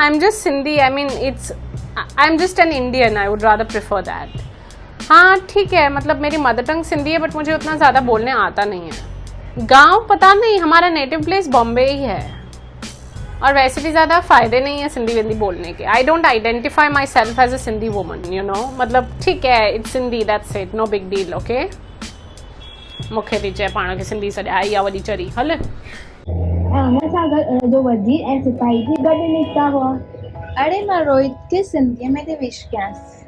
I am just Sindhi, I mean it's, I am just an Indian, I would rather prefer that. हाँ ठीक है, मतलब मेरी mother tongue Sindhi है, but मुझे उतना ज़्यादा बोलने आता नहीं है। गांव पता नहीं, हमारा नेटिव प्लेस बॉम्बे ही है, और वैसे भी ज़्यादा फ़ायदे नहीं है सिंधी विंधी बोलने के। I don't identify myself as a Sindhi woman, you know, मतलब ठीक है, it's Sindhi, that's it, no big deal, okay. मूंखे थी चए पाण खे सिंधी सॼा आई आहे वॾी चरी, हल। हुन सां गॾु जो वज़ीर ऐं सिपाही बि गॾु निकिता हुआ। अड़े मां रोहित खे सिंधीअ में थी विश कयांसि।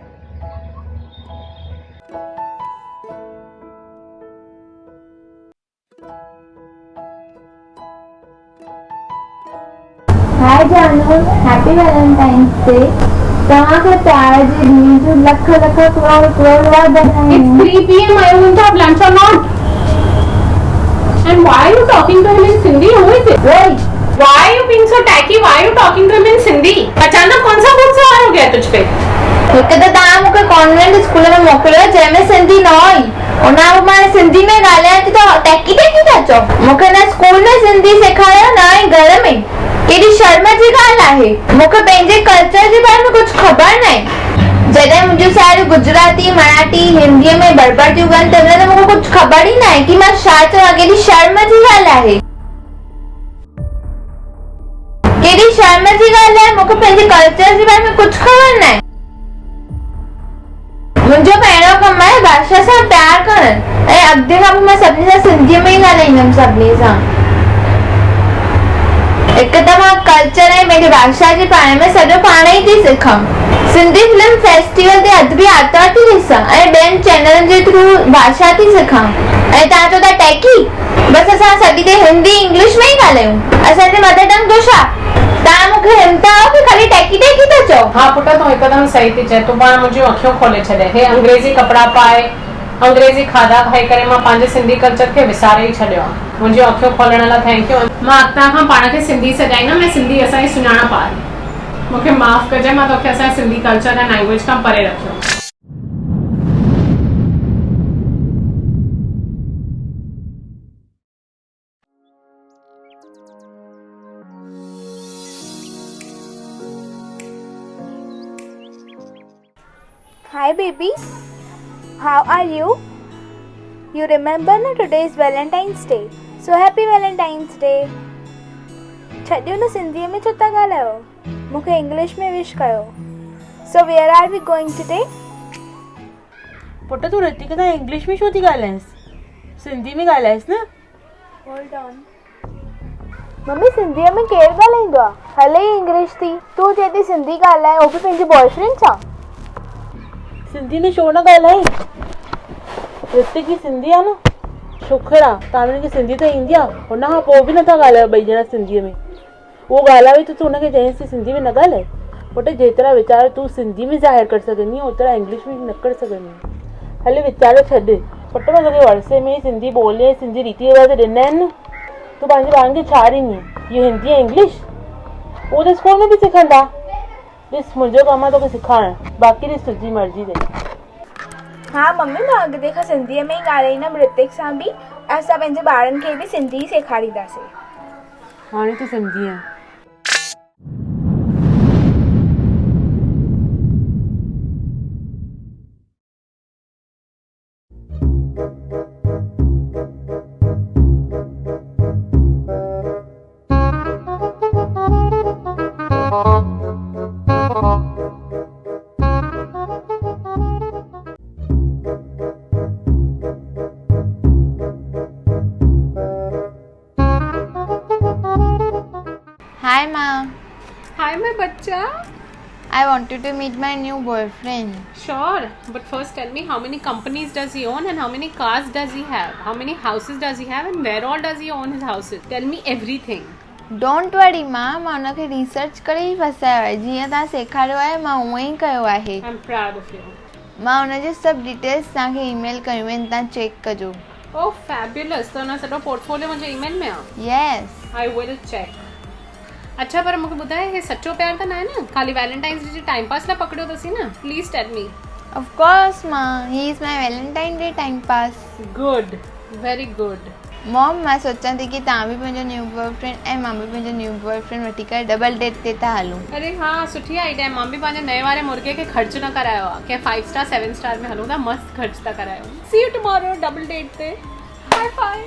हाय जानू, हैप्पी वैलेंटाइंस डे। तव्हांखे प्यार जी ॾींहं जूं लख लख crore crore बधायूं। It's 3 p.m. I won't have lunch or not? And why are you talking to him in Sindhi? Who is it? Rohit, Why are you being so tacky? Why are you talking to him in Sindhi? अचानक कौन सा भूत सवार हो गया तुझ पे? हिकु त तव्हां मूंखे कॉन्वेंट स्कूल में मोकिलियो जंहिंमें सिंधी न हुई, उन खां मां सिंधी में ॻाल्हायां थी त टैकी टैकी था चओ। मूंखे न स्कूल में सिंधी सेखारियो न ई घर में। केॾी शर्म जी ॻाल्हि आहे। मूंखे पंहिंजे कल्चर जे बारे में कुझु ख़बर न आहे। जॾहिं मुंहिंजूं साहेड़ियूं गुजराती मराठी हिंदीअ में बड़बड़ थियूं कनि तंहिं महिल मूंखे कुझु ख़बर ई न आहे कि मां छा चवां। केॾी शर्म जी ॻाल्हि आहे, केॾी शर्म जी ॻाल्हि आहे। मूंखे पंहिंजे कल्चर जे बारे में कुझु ख़बर न आहे। मुंहिंजो पहिरियों कमु आहे भाषा सां प्यार करणु, ऐं अॻिते खां पोइ मां सभिनी सां सिंधीअ में ई ॻाल्हाईंदमि। सभिनी सां हिकु त मां कल्चर ऐं पंहिंजी भाषा जे बारे में सॼो पाण ई थी सिखां। सिंधी फिल्म फेस्टिवल ते अदबी आर्तवार थी ॾिसां ऐं ॿियनि चैनलनि जे थ्रू भाषा थी सिखां। ऐं तव्हां चओ था टैकी, बसि असां सॼी ते हिंदी इंग्लिश में ई ॻाल्हायूं। असांजे मदर टंग जो छा? तव्हां मूंखे हिमता हो कि खाली टैकी टैकी था चओ? हाँ पुट, तूं हिकदमि सही थी चए। तूं पाण मुंहिंजियूं अखियूं खोले छॾे। हे अंग्रेज़ी कपिड़ा पाए, अंग्रेज़ी खाधा खाई करे मां पंहिंजे सिंधी कल्चर खे विसारे ई छॾियो आहे। मुंहिंजियूं अखियूं खोलण लाइ थैंक यू। मां अॻितां खां पाण खे सिंधी सॼाईंदमि ऐं सिंधी असांजी सुञाणप आहे। मूंखे माफ़ु कजांइ, मां तोखे असांजे सिंधी कल्चर ऐं लैंग्वेज खां परे रखियो। Hi baby, how are you? You remember na today is Valentine's Day, so happy Valentine's Day. छॾियो न सिंधीअ में छो था ॻाल्हायो, मूंखे इंग्लिश में विश कयो। So where are we going today? पुट तूं रितिका सां इंग्लिश में छो थी ॻाल्हाएसि, सिंधी में ॻाल्हाएसि न। Hold on. मम्मी सिंधीअ में केरु ॻाल्हाईंदो आहे, हले ई इंग्लिश थी। तूं चए थी सिंधी ॻाल्हाए, उहो बि पंहिंजे बॉयफ्रेंड सां। सिंधी में छो न ॻाल्हाई, रितिक जी सिंधी आहे न, शुक्र आहे तव्हां खे सिंधी त ईंदी आहे। हुन खां पोइ बि नथा ॻाल्हायो ॿई ॼणा सिंधीअ में। उहो ॻाल्हाए त तूं हुनखे चईंसि सिंधी में न ॻाल्हाए। पुट जेतिरा वीचार तूं सिंधी में ज़ाहिर करे सघंदी आहे ओतिरा इंग्लिश में न करे सघंदी आहे। हले वीचार छॾ पुट, मां तोखे वर्से में सिंधी ॿोली सिंधी रीति रिवाज ॾिना आहिनि न। तूं पंहिंजे ॿारनि खे छा ॾींदी, इहो हिंदी ऐं इंग्लिश? उहो त स्कूल में बि सिखंदा। ॾिस मुंहिंजो कमु आहे तोखे सेखारणु, बाक़ी ॾिस तुंहिंजी मर्ज़ी अथई। हाँ मम्मी, मां अॻिते खां सिंधीअ में ई ॻाल्हाईंदमि रितिक सां बि। असां पंहिंजे ॿारनि खे बि सिंधी ई सेखारींदासीं। हाणे तूं सिंधी आहे। Hi mom, Hi my बच्चा। I wanted to meet my new boyfriend. Sure, but first tell me how many companies does he own and how many cars does he have? How many houses does he have and where all does he own his houses? Tell me everything. Don't worry मां हुनखे research करे ई फसायो आहे। जीअं तव्हां सेखारियो आहे मां उअं ई कयो आहे। I'm proud of you. मां हुनजी सभु डिटेल्स तव्हांखे ईमेल कयूं आहिनि, तव्हां चेक कजो। Oh fabulous, तो हुन सॼो पोर्टफोलियो मुंहिंजे ईमेल में आहे? Yes. I will check. अच्छा पर मूंखे ॿुधाए, हे सच्चो प्यार त न आहे न, ख़ाली वैलेंटाइंस डे जे टाइम पास लाइ पकड़ियो अथसीं न? Please tell me. Of course मां, he is my Valentine Day time pass. Good, very good. Mom मां सोचां थी कि तव्हां बि पंहिंजो न्यू बॉयफ्रेंड ऐं मां बि पंहिंजो न्यू बॉयफ्रेंड वठी करे डबल डेट ते था हलूं। अरे हाँ सुठी आइडिया। मां बि पंहिंजे नए वारे मुर्गे खे ख़र्च न करायो आहे कि 5 स्टार 7 स्टार में हलूं था, मस्त ख़र्च था करायो। See you tomorrow double date ते। Bye bye.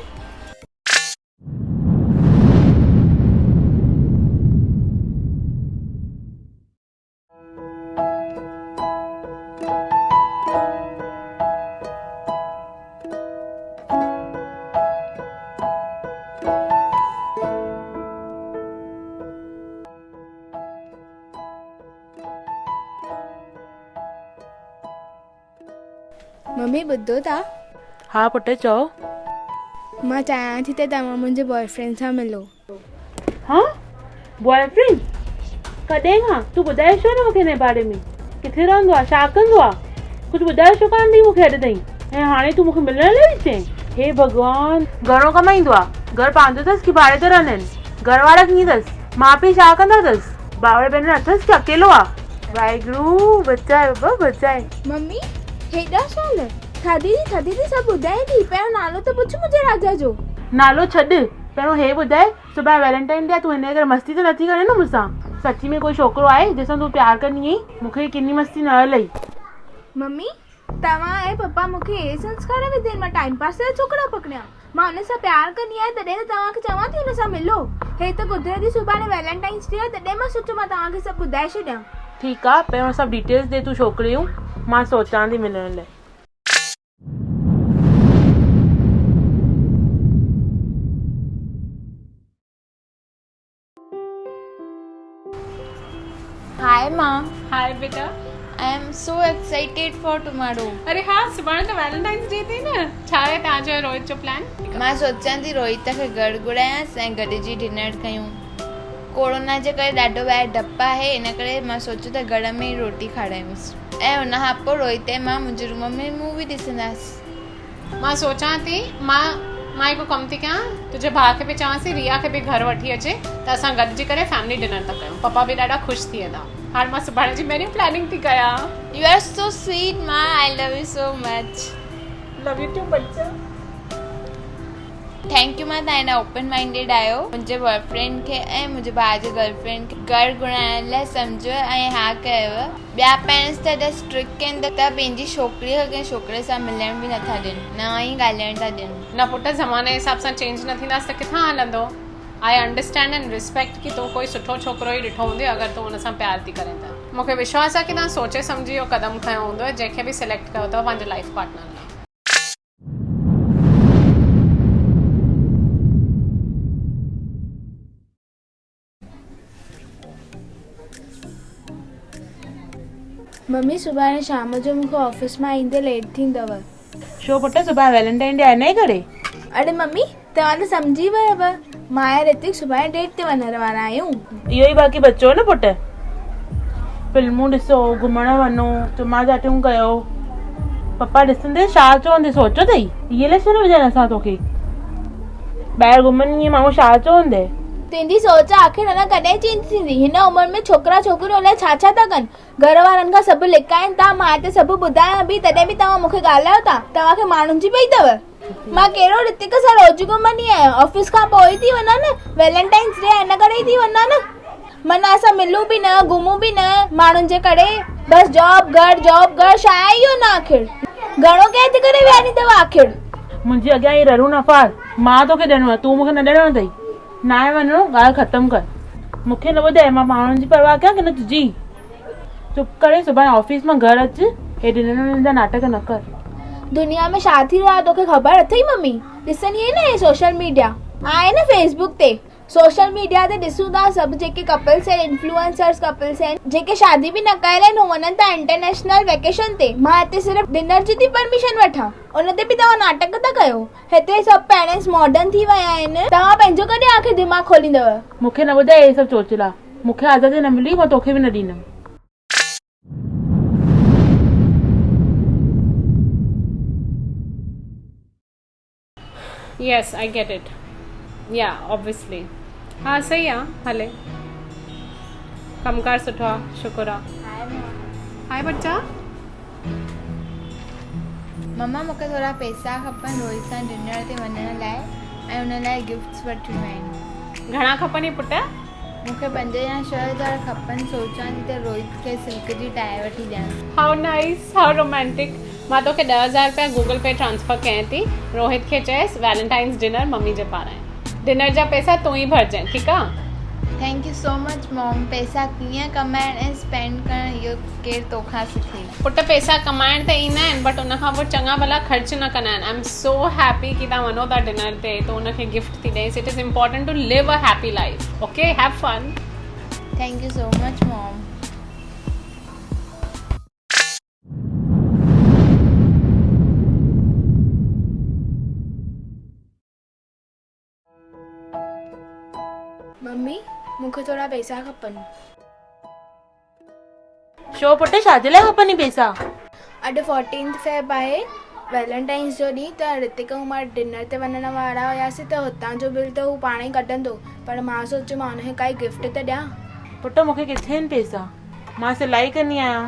मम्मी ॿुधो था? हा पुटु चओ। मां चाहियां थी त तव्हां मुंहिंजे बॉयफ्रेंड सां मिलो। हाँ बॉयफ्रेंड? कॾहिं खां? तूं ॿुधाए छो न मूंखे हिन बारे में? किथे रहंदो आहे, छा कंदो आहे? कुझु ॿुधाए छो कान थी मूंखे अॼु ताईं? ऐं हाणे तूं मूंखे मिलण लाइ थी चईं? हे भॻवान, घणो कमाईंदो आहे? घर पंहिंजो अथसि की भाड़े ते रहंदा आहिनि? घर वारा कीअं अथसि? माउ पीउ छा कंदा अथसि? भाउर भेनर अथसि की अकेलो आहे? वाहेगुरु बचाए बाबा बचाए। मम्मी हेॾा साल थधी थी सभु ॿुधाए थी। पहिरियों नालो त पुछ मुंहिंजे राजा जो। नालो छॾ, पहिरियों हे ॿुधाए सुभाणे वैलेंटाइन डे आहे, तूं हिन करे मस्ती त नथी करे न मूंसां? सची में कोई छोकिरो आहे जंहिंसां तूं प्यार कंदी आहीं? मूंखे किनी मस्ती न हलई। मम्मी तव्हां ऐं पप्पा मूंखे हे संस्कार विधिया मां टाइम पास जा छोकिरा पकड़िया? मां हुन सां प्यार कंदी आहियां तॾहिं त तव्हांखे चवां थी हुन सां मिलो। हे त कुदरती सुभाणे वैलेंटाइंस डे आहे तॾहिं मां सोचियो मां तव्हांखे सभु ॿुधाए छॾियां। ठीकु आहे, पहिरियों सभु डिटेल्स ॾे तूं छोकिरे जूं, मां सोचां थी मिलण लाइ। हाय मां, हाय बेटा। I am so excited for tomorrow. अरे हाँ सुभाणे त वैलेंटाइंस डे थी न। छा आहे तव्हांजो ऐं रोहित जो प्लान? मां सोचां थी रोहित खे गॾु घुरायांसि ऐं गॾिजी डिनर कयूं। कोरोना जे करे ॾाढो ॿाहिरि डप आहे, इन करे मां सोचियो त घर में ई रोटी खारायूंसि ऐं हुन खां पोइ रोहित ऐं मां मुंहिंजे रूम में मूवी ॾिसंदासीं। मां सोचां थी मां हिकु कमु थी कयां, तुंहिंजे भाउ खे बि चवांसि रिया खे बि घर वठी अचे त असां गॾिजी करे फैमिली डिनर था कयूं। पप्पा बि ॾाढा ख़ुशि थी वेंदा। हाणे मां सुभाणे जी मेन्यू प्लानिंग थी कयां। यू आर सो स्वीट मां, I love you so much. Love you too बच्चा। थैंक यू मां, तव्हां हेॾा ओपन माइंडेड आहियो। मुंहिंजे बॉयफ्रेंड खे ऐं मुंहिंजे भाउ जे गर्लफ्रेंड खे घर घुराइण लाइ सम्झो ऐं हा कयव। ॿिया पेरेंट्स त एॾा स्ट्रिक्ट आहिनि त पंहिंजी छोकिरीअ खे कंहिं छोकिरे सां मिलण बि नथा ॾियनि, न ई ॻाल्हाइण था ॾियनि। न पुट, ज़माने जे हिसाब सां चेंज न थींदासीं त किथां हलंदो? आई अंडरस्टैंड एंड रिस्पेक्ट कि तूं कोई सुठो छोकिरो ई ॾिठो हूंदे अगरि तूं हुन सां प्यार थी करे त। मूंखे विश्वास आहे कि तव्हां सोचे सम्झी इहो क़दम खयो हूंदो जंहिंखे बि सिलेक्ट कयो अथव पंहिंजे लाइफ पार्टनर लाइ। मम्मी सुभाणे शाम जो मूंखे ऑफिस मां ईंदे लेट थींदव। छो पुटु, सुभाणे वैलेंटाइन डे आहे न करे? अरे मम्मी तव्हां त सम्झी वियव, मां ऐं ऋतिक सुभाणे डेट ते वञण वारा आहियूं। इहो ई बाक़ी बचो न पुटु। फिल्मूं ॾिसो, घुमण वञो, चुमा चाटियूं कयो। पप्पा ॾिसंदे छा चवंदे सोचो अथई? इहे लाइ छो न विझाइनि असां तोखे? ॿाहिरि घुमनि ईअं माण्हू छा चवंदे? तुंहिंजी सोच आख़िर अञा कॾहिं चेंज थींदी? हिन उमिरि में छोकिरा छोकिरियूं अलाए छा छा था कनि। घर वारनि खां सभु लिकाइनि था, मां हिते सभु ॿुधायां बि तॾहिं बि तव्हां मूंखे ॻाल्हायो था। तव्हांखे माण्हुनि जी पई अथव? मां कहिड़ो ऋतिक सां रोज़ घुमंदी आहियां, ऑफिस खां पोइ ई थी वञा न। वैलेंटाइंस डे हिन करे ई थी वञा न। माना असां मिलूं बि न, घुमूं बि न, माण्हुनि जे करे। बसि जॉब घर छा आहे इहो न? आख़िर घणो कंहिं थी करे वियानी अथव? आख़िर मुंहिंजे अॻियां ई हरू न फार। मां तोखे ॾियणो आहे, तूं मूंखे न ॾियणो अथई। न आहे वञिणो, ॻाल्हि ख़तमु कर। मूंखे न ॿुधाए, मां माण्हुनि जी परवाह कयां की न तुंहिंजी? चुप करे सुभाणे ऑफिस मां घर अचु, हे डिनर जा नाटक न कर। दुनिया में छा थी रहियो आहे तोखे ख़बर अथई मम्मी? ॾिसंदी आहीं न हे सोशल मीडिया आहे न, फेसबुक ते सोशल मीडिया ते ॾिसूं था सभु जेके कपल्स आहिनि, इन्फ्लुएंसर्स कपल्स आहिनि जेके शादी बि न कयल आहिनि, हू वञनि था इंटरनेशनल वेकेशन ते। मां हिते सिर्फ़ु डिनर जी थी परमिशन वठां, उन ते बि तव्हां नाटक था कयो। हिते सभु पेरेंट्स मॉडर्न थी विया आहिनि, तव्हां पंहिंजो कॾहिं आख़िर दिमाग़ खोलींदव? मूंखे न ॿुधाए हे सभु चोचला। मूंखे आज़ादी न मिली, मां तोखे बि न ॾींदमि। Yes, I get it. Yeah, obviously. हाँ सही आहे, हले। कमकार सुठो आहे, शुक्र आहे। हाय बच्चा। मम्मा मूंखे थोरा पैसा खपनि रोहित सां डिनर ते वञण लाइ, ऐं उन लाइ गिफ्ट्स वठिणियूं आहिनि। घणा खपनि पुट? मूंखे 5 या 6 हज़ार खपनि। सोचां थी त रोहित खे सिल्क जी टाई वठी ॾियां। हाउ नाइस, हाउ रोमांटिक। मां तोखे 10,000 रुपया गूगल पे ट्रांसफर कयां थी। रोहित खे चएसि वैलेंटाइंस डिनर मम्मी जे पारां आहे। डिनर जा पैसा तूं ई भरजांइ, ठीकु आहे? Thank you so much mom. पैसा कीअं कमाइण ऐं स्पेंड करण इहो केरु तोखां सिखे? पुट पैसा कमाइण त ईंदा आहिनि बट उनखां पोइ चङा भला ख़र्च न कंदा आहिनि। आई एम सो हैप्पी कि तव्हां वञो था डिनर ते तो उनखे गिफ्ट थी ॾेसि। It is important to live a happy life. Okay, have fun. Thank you so much mom. Mummy मूंखे थोरा पैसा खपनि। छो पुट, छाजे लाइ खपनि पैसा? अॼु 14 फेब आहे, वैलेंटाइंस जो ॾींहुं। त ऋतिक ऐं मां डिनर ते वञण वारा हुआसीं त हुतां जो बिल त हू पाण ई कढंदो, पर मां सोचियो मां हुनखे काई गिफ्ट त ॾियां। पुट मूंखे किथे आहिनि पैसा? मां सिलाई कंदी आहियां।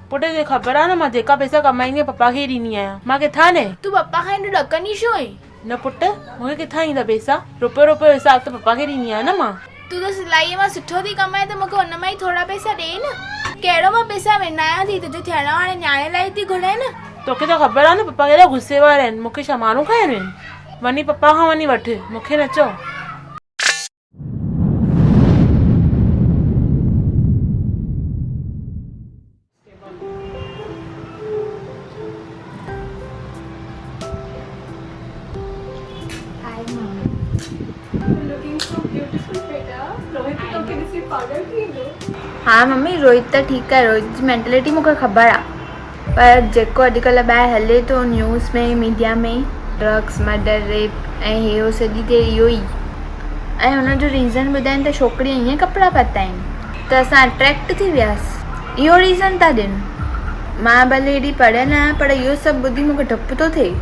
पुट तोखे ख़बर आहे न मां जेका पैसा कमाईंदी आहियां पप्पा खे ॾींदी आहियां। मां किथां ॾे? तूं पप्पा खां एॾो ॾकंदी छो आहीं? न पुट, मूंखे किथां ईंदा पैसा? रुपयो जो हिसाब त पप्पा खे ॾींदी आहियां न मां। तूं त सिलाईअ मां सुठो थी कमाए त मूंखे हुन मां ई थोरा पैसा ॾे न। कहिड़ो मां पैसा विञायां थी? तुंहिंजो थियण वारे न्याणे लाइ थी घुराए न। तोखे त ख़बर आहे न पप्पा केॾा गुस्से वारा आहिनि। मूंखे छा माण्हू खाइनि आहिनि? वञी पप्पा खां वञी वठि, मूंखे न चओ। हाँ मम्मी, रोहित त ठीकु आहे। रोहित जी मेंटेलिटी मूंखे ख़बर आहे, पर जेको अॼुकल्ह ॿाहिरि हले थो न्यूज़ में मीडिया में, ड्रग्स, मर्डर, रेप ऐं हे हो सॼी ते इहो ई। ऐं हुनजो रीज़न ॿुधाइनि त छोकिरी ईअं कपिड़ा पाता आहिनि त असां अट्रैक्ट थी वियासीं। इहो रीज़न था ॾियनि। मां भले हेॾी पढ़ियल आहियां पर इहो सभु ॿुधी मूंखे डपु थो थिए।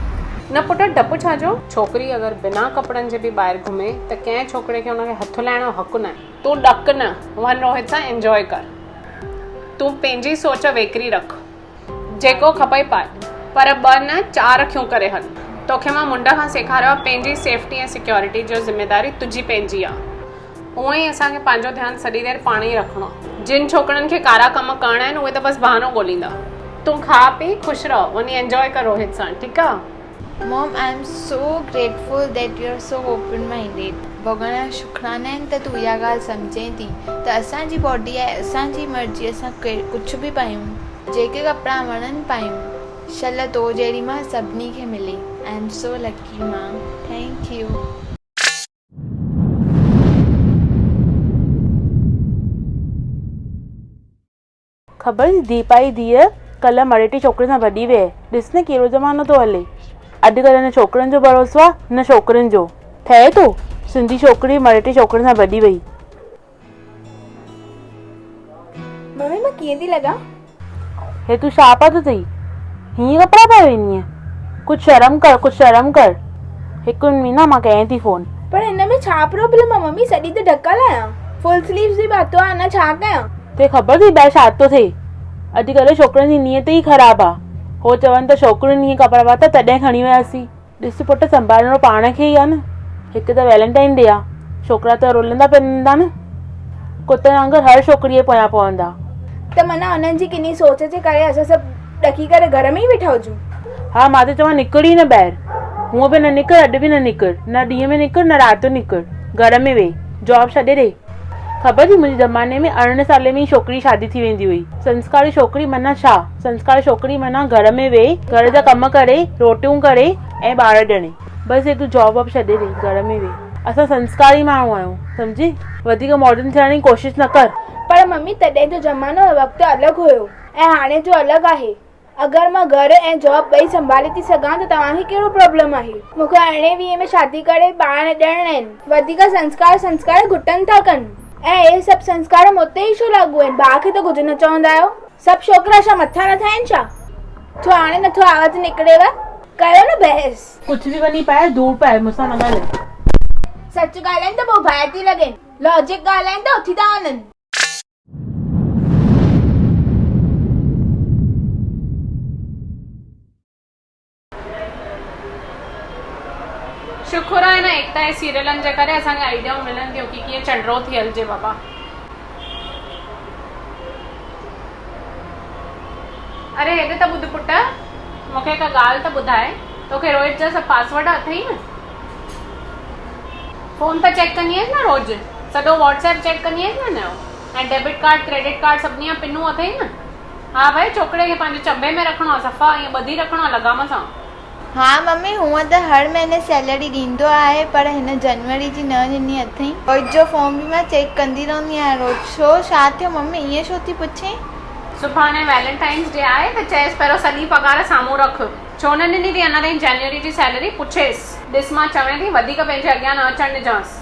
न पुट, डपु छा जो? छोकिरी अगरि बिना कपिड़नि जे बि ॿाहिरि घुमे त कंहिं छोकिरे खे हुनखे हथु लाइण जो हक़ु न आहे। तूं ॾक न, वञ रोहित सां एंजॉय कर। तूं पंहिंजी सोच वेकरी रख, जेको खपे पाए, पर 2 न 4 अखियूं करे हल। तोखे मां मुंड खां सेखारियो आहे पंहिंजी सेफ्टी ऐं सिक्योरिटी जो ज़िम्मेदारी तुंहिंजी पंहिंजी आहे। हूअं ई असांखे पंहिंजो ध्यानु सॼी देरि पाण ई रखिणो आहे। जिन छोकिरनि खे कारा कम करणा आहिनि उहे त बसि बहानो ॻोल्हींदा। तूं खा पी ख़ुशि रहो, वञी एंजॉय कर रोहित सां, ठीकु आहे? Mom, I'm so grateful that you're so open-minded. भॻवान जा शुक्राना आहिनि त तूं इहा ॻाल्हि सम्झे थी त असांजी बॉडी आहे, असांजी मर्ज़ी, असां कुझु बि पायूं, जेके कपिड़ा वणनि पायूं। शल तो जहिड़ी मां सभिनी खे मिली। आई एम सो लकी मां। Thank U. ख़बर दीपा जी धीअ कल्ह मरेठी छोकिरे सां भॼी वई। ॾिस न कहिड़ो ज़मानो थो हले। अॼुकल्ह न छोकिरनि जो भरोसो आहे न छोकिरियुनि जो। ठहे थो सिंधी छोकिरी मरेठी छोकिरे सां भॼी वई। मम्मी मां कीअं थी लॻां? हे तूं छा पातो अथई? हीअं कपिड़ा पाए वेंदी आहियां? कुझु शर्म कर, कुझु शर्म कर। हिकु मिनट मां कयां थी फोन। पर हिन में छा प्रॉब्लम आहे मम्मी? सॼी त ढकल आहियां, फुल स्लीव्स बि पातो आहे, अञा छा कयां? तोखे ख़बर थी ॿाहिरि छा थो थिए? अॼुकल्ह छोकिरनि जी नियत ई ख़राबु आहे। हो चवनि त छोकिरियुनि हीअं कपिड़ा पाता तॾहिं खणी वियासीं। ॾिस पुट, संभालणो पाण खे ई आहे न। हिकु त वैलेंटाइन डे आहे, छोकिरा त रुलंदा पिनंदा न, कुतनि वांगुरु हर छोकिरीअ जे पोयां पवंदा। त माना हुननि जी किनी सोच जे करे असां सभु ॾकी करे घर में ई वेठा हुजूं? हा, मां त चवां निकिरी न ॿाहिरि। हूअं बि न निकिर, अॼु बि न निकिर, न ॾींहं में निकिर न राति जो निकिर। घर में वेह, जॉब छॾे ॾे। ख़बर थी मुंहिंजे ज़माने में 18 साले में ई छोकिरी शादी थी वेंदी हुई। संस्कारी छोकिरी माना छा? संस्कारी छोकिरी माना घर में वेह, घर जा कम करे, रोटियूं करे ऐं ॿार ॼणे। बसि हे तूं जॉब वॉब छॾे ॾे, घर में वेह। असां संस्कारी माण्हू आहियूं, सम्झी? वधीक मॉडर्न थियण जी कोशिशि न कर। पर मम्मी तॾहिं जो ज़मानो वक़्तु अलॻि हुयो ऐं हाणे जो अलॻि आहे। अगरि मां घर ऐं जॉब ॿई संभाले थी सघां त तव्हांखे कहिड़ो प्रॉब्लम आहे? मूंखे 18-20 में शादी करे ॿार न ॾियणा आहिनि। वधीक संस्कार घुटनि था कनि ऐं इहे सभु संस्कार मूंते ई छो लागू आहिनि? भाउ खे त कुझु न चवंदा आहियो? सभु छोकिरा छा मथा नथा आहिनि छा? छो हाणे नथो आवाज़ निकिरेव? कयो न बहस। कुझु बि वञी पाए, दूर पाए, मूंसां न ॻाल्हाए। सच ॻाल्हाइनि त पोइ बाहि थी लॻनि, लॉजिक ॻाल्हाइनि त उथी था वञनि। शुक्र आहे न एकता नए सीरियलनि जे करे असांखे आइडियाऊं मिलनि थियूं की कीअं चंडरो थी हलिजे बाबा। अरे हेॾे त ॿुध पुट, मूंखे हिकु ॻाल्हि त ॿुधाए, तोखे रोहित जा सभु पासवर्ड अथई न? फोन त चेक कंदी आहिनि न रोज़, सॼो व्हाट्सएप चेक कंदी आहिनि न? ऐं डेबिट कार्ड क्रेडिट कार्ड सभिनी जा पिनूं अथई न? हा भाई, छोकिरे खे पंहिंजे चंबे में रखिणो आहे, सफ़ा ईअं ॿधी रखिणो आहे लगाम सां। हाँ मम्मी, हूअं त हर महीने सैलरी ॾींदो आहे, पर हिन जनवरी जी न ॾिनी अथई। रोज़ जो फॉर्म बि मां चेक कंदी रहंदी आहियां रोज़। छो, छा थियो मम्मी, ईअं छो थी पुछे? सुभाणे वैलेंटाइंस डे आहे त चएसि पहिरियों सॼी पघार साम्हूं रख। छो न ॾिनी थी अञा ताईं जनवरी जी सैलरी? पुछेसि। ॾिस मां चवां थी, वधीक पंहिंजे अॻियां न अचणु ॾिजांसि।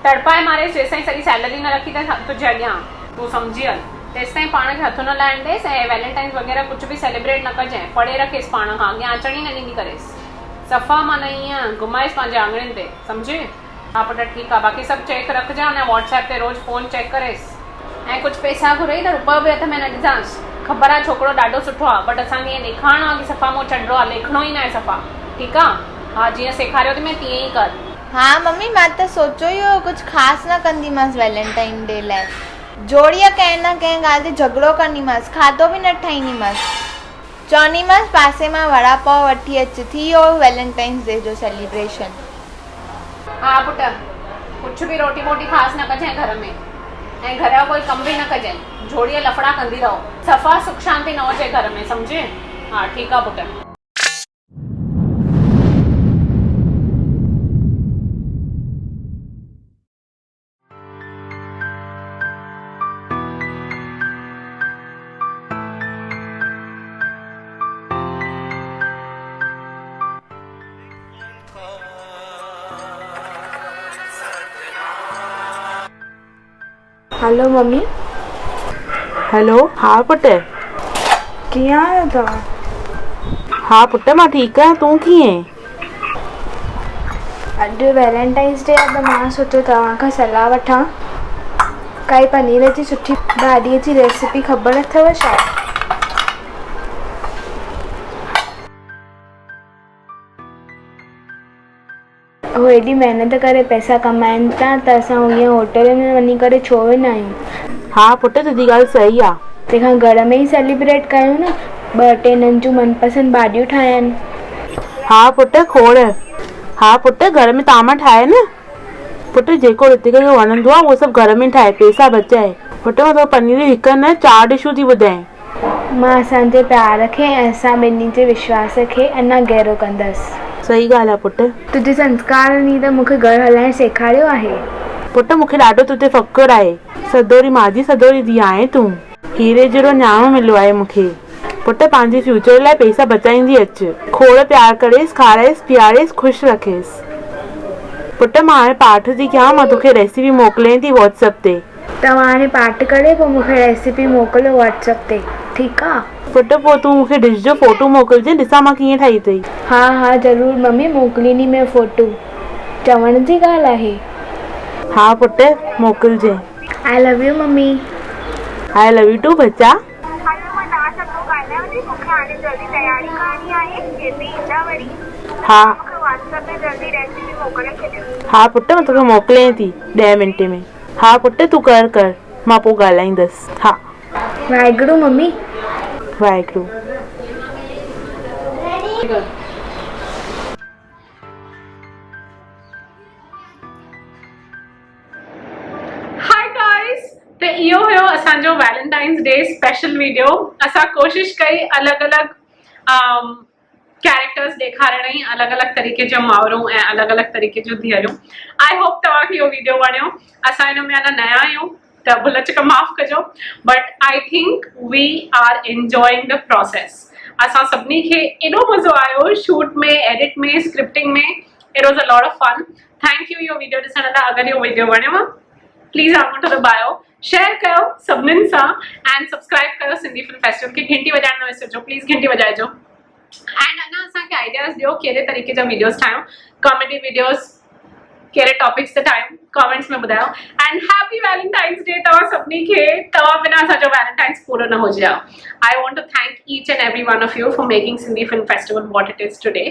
तड़पाए मारेसि जेसिताईं सॼी सैलरी न रखी त तुंहिंजे अॻियां, तूं सम्झी हल। तेसिताईं पाण खे हथ न लाइण ॾेसि ऐं वैलेंटाइंस वग़ैरह कुझु बि सेलिब्रेट न कजांइ। पढ़े रखेसि पाण खां, अॻियां अचण ई न ॾींदी करेसि। सफ़ा माना ईअं घुमाएसि पंहिंजे आंगणनि ते, सम्झे? हा पुटु ठीकु आहे, बाक़ी सभु चेक रखजांइ, अञा व्हाट्सएप ते रोज़ फ़ोन चेक करेसि। ऐं कुझु पैसा घुरई त रुपयो बि हथ में न ॾिजांसि। ख़बर आहे छोकिरो ॾाढो सुठो आहे, बट असांखे ईअं ॾेखारिणो आहे की सफ़ा मूं चंडरो आहे, लिखिणो ई न आहे सफ़ा। ठीकु आहे? हा, जीअं सेखारियो थी मैं तीअं ई कर। हाँ मम्मी, मां त सोचो ई हो कुझु ख़ासि न कंदीमांसि वैलेंटाइन डे लाइ। जोड़ीअ कंहिं न कंहिं ॻाल्हि ते झगड़ो कंदीमांसि, खाधो बि न ठाहींदीमांसि। चवंदीमांसि पासे मां वड़ा पाव वठी अच, थी वियो वैलेंटाइंस डे जो सेलिब्रेशन। हा पुटु, कुझु बि रोटी वोटी ख़ासि न कजांइ घर में, ऐं घर जो कोई कमु बि न कजांइ। जोड़ीअ लफड़ा कंदी रहो, सफ़ा सुख शांति न हुजे घर में, सम्झे? हा ठीकु आहे पुटु। Hello mummy. हेलो, हाँ पुटु, कीअं आहियो तव्हां? हाँ पुटु मां ठीकु आहियां, तूं कीअं? अॼु वैलेंटाइंस डे आहे त मां सोचियो तव्हां खां सलाह वठां। काई पनीर जी सुठी भाॼीअ जी रेसिपी ख़बर अथव छा? उहे एॾी महिनत करे पैसा कमाइनि था त असां हीअं होटल में वञी करे छो वेंदा आहियूं? हाँ पुटु, तुंहिंजी ॻाल्हि सही आहे। तंहिंखां घर में ई सेलिब्रेट कयूं न, 2-3 हिननि जूं मनपसंद भाॼियूं ठाहिनि। हाँ पुटु, खोड़। हाँ पुटु, घर में ताम ठाहे न। पुटु जेको रितिका खे वणंदो आहे उहो सभु घर में ठाहे, पैसा बचाए। पुटु मां तो पनीर हिकु न 4 डिशूं थी ॿुधायां। मां असांजे प्यार खे ऐं असां ॿिन्ही जे विश्वास खे अञा गहरो कंदसि। सही ॻाल्हि आहे पुटु। तुंहिंजे संस्कारनि त मूंखे घरु हलाइणु सेखारियो आहे। पुटु मूंखे ॾाढो तुंहिंजे फ़ख़ुरु आहे। सदोरी माजी सदोरी धीउ आहे तूं। हीरे जहिड़ो न्याणो मिलियो आहे मूंखे। पुटु पंहिंजे फ्यूचर लाइ पैसा बचाईंदी अचु, खोड़ प्यार करेसि, खाराएसि, पीआरेसि, ख़ुशि रखेसि। पुटु मां हाणे पाठ थी कयां, मां तोखे रेसिपी मोकिलियां थी व्हाट्सएप ते। तव्हां हाणे पाठ करे पोइ मूंखे रेसिपी मोकिलियो व्हाट्सएप ते, ठीकु आहे? पुटु पोइ तूं मूंखे डिश जो फोटो मोकिलिजांइ, ॾिसां मां कीअं ठाही अथई। हा हा ज़रूरु मम्मी, मोकिलींदी मैं फोटो। चवण जी ॻाल्हि आहे। हा पुटु, मोकिलिजांइ। I love you mummy. I love you too बच्चा। हा हा पुटु, मां तोखे मोकिलियां थी 10 मिंट में। हा पुटु तूं कर, मां पोइ ॻाल्हाईंदसि। हा Waheguru mummy. Waheguru. Hi guys, त इहो हुयो असांजो वैलेंटाइंस डे स्पेशल वीडियो। असां कोशिशि कई अलॻि अलॻि कैरेक्टर्स ॾेखारण जी, अलॻि अलॻि तरीक़े जा मावरूं ऐं अलॻि अलॻि तरीक़े जूं धीअरूं। आई होप तव्हांखे इहो वीडियो वणियो। असां हिन में अञा नया आहियूं त भुल चुक माफ़ कजो, but I think we are enjoying the process. असां सभिनी खे एॾो मज़ो आयो शूट में, एडिट में, स्क्रिप्टिंग में। It was a lot of fun. Thank you इहो वीडियो ॾिसण लाइ। अगरि इहो वीडियो वणियो प्लीज़ आंगूठो दॿायो, शेयर कयो सभिनीनि सां एंड सब्सक्राइब कयो सिंधी फिल्म फेस्टिवल खे। घंटी वॼाइण न विसरिजो, प्लीज़ घंटी वॼाइजो। एंड अञा असांखे आइडियाज़ ॾियो कहिड़े तरीक़े जा वीडियोस ठाहियूं। कॉमेडी वीडियोस, कहिड़े टॉपिक्स ते ठाहियूं कमेंट्स में ॿुधायो एंड हैप्पी वैलेंटाइंस डे तव्हां सभिनी खे तव्हां बिना असांजो वैलेंटाइंस पूरो न हुजे हा I want to thank each and every one of you for making Sindhi film festival what it is today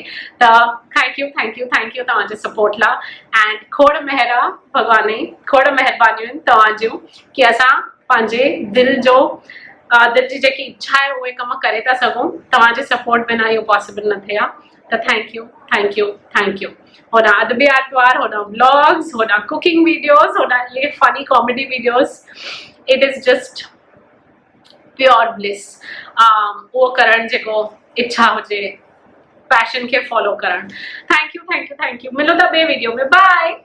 त थैंक यू तव्हांजे सपोर्ट लाइ एंड खोड़ महिरा भॻवान जी खोड़ महिरबानियूं आहिनि तव्हां जूं कि असां पंहिंजे दिल जी जेकी इच्छा आहे उहे कम करे था सघूं तव्हांजे सपोर्ट बिना इहो पॉसिबल न थिए हा त थैंक यू होॾां अदबी आर्तवार होॾां व्लॉग्स होॾां कुकिंग वीडियोस होॾां ये funny comedy videos it is just pure bliss उहो करणु जेको इच्छा हुजे पैशन खे फॉलो करणु थैंक यू मिलो था ॿिए वीडियो में बाय